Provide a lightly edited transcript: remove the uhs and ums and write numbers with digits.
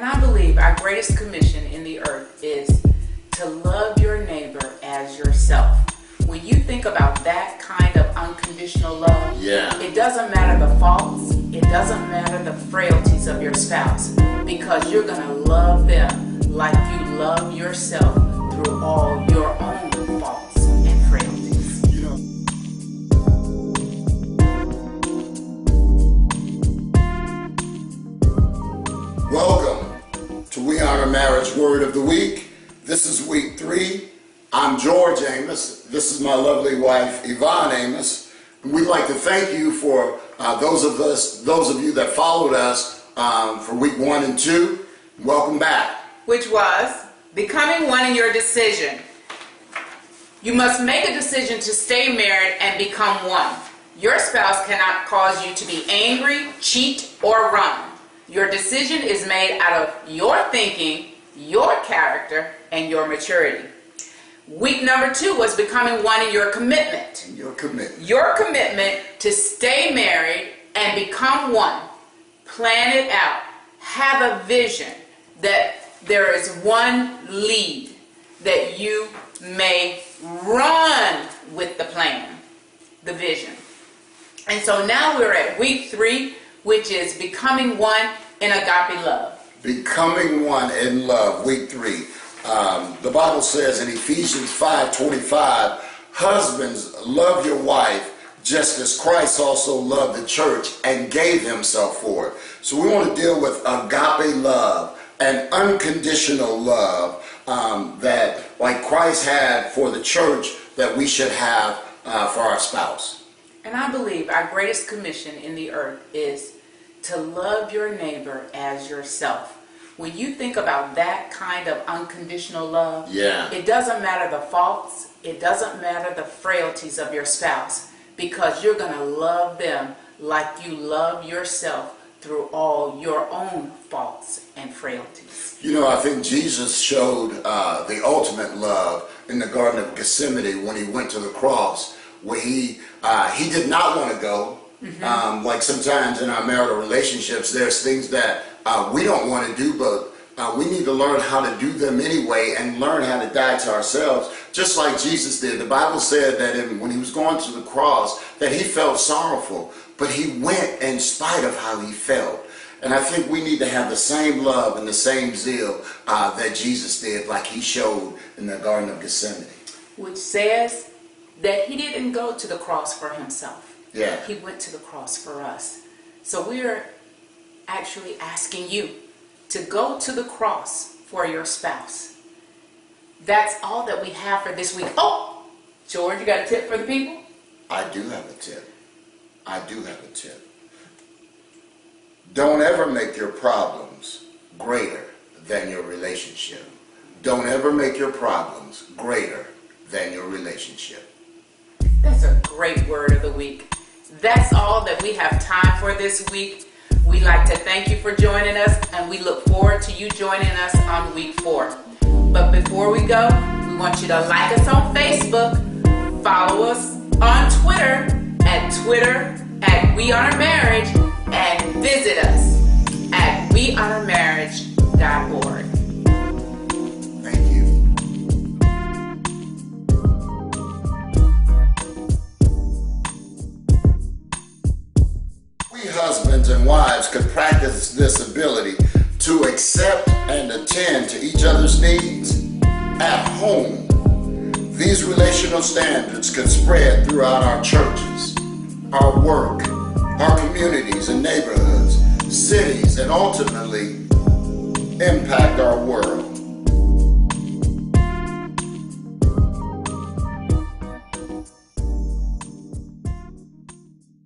And I believe our greatest commission in the earth is to love your neighbor as yourself. When you think about that kind of unconditional love, it doesn't matter the faults, it doesn't matter the frailties of your spouse, because you're going to love them like you love yourself through all your own faults and frailties. Welcome to We Honor Marriage Word of the Week. This is week 3. I'm George Amos. This is my lovely wife, Yvonne Amos. We'd like to thank you for those of you that followed us for week 1 and 2. Welcome back. Which was becoming one in your decision. You must make a decision to stay married and become one. Your spouse cannot cause you to be angry, cheat, or run. Your decision is made out of your thinking, your character, and your maturity. Week number 2 was becoming one in your commitment. Your commitment. Your commitment to stay married and become one. Plan it out. Have a vision that there is one lead, that you may run with the plan, the vision. And so now we're at week 3, which is becoming one in agape love. Becoming one in love, week 3. The Bible says in Ephesians 5:25, husbands, love your wife just as Christ also loved the church and gave himself for it. So we want to deal with agape love, and unconditional love that, like Christ had for the church, that we should have for our spouse. And I believe our greatest commission in the earth is to love your neighbor as yourself. When you think about that kind of unconditional love, it doesn't matter the faults, it doesn't matter the frailties of your spouse, because you're going to love them like you love yourself through all your own faults and frailties. You know, I think Jesus showed the ultimate love in the Garden of Gethsemane when he went to the cross, where he did not want to go. Like sometimes in our marital relationships, there's things that we don't want to do, but we need to learn how to do them anyway and learn how to die to ourselves, just like Jesus did. The Bible said that when he was going to the cross, that he felt sorrowful, but he went in spite of how he felt. And I think we need to have the same love and the same zeal that Jesus did, like he showed in the Garden of Gethsemane. Which says that he didn't go to the cross for himself. He went to the cross for us. So we're actually asking you to go to the cross for your spouse. That's all that we have for this week. Oh, George, you got a tip for the people? I do have a tip. Don't ever make your problems greater than your relationship. Don't ever make your problems greater than your relationship. That's a great word of the week. That's all that we have time for this week. We'd like to thank you for joining us, and we look forward to you joining us on week 4. But before we go, we want you to like us on Facebook, follow us on Twitter at We Honor Marriage, and visit us at wehonormarriage.org. Thank you. We husbands and wives could practice this ability to accept and attend to each other's needs at home. These relational standards could spread throughout our churches, our work, our communities and neighborhoods, cities, and ultimately impact our world.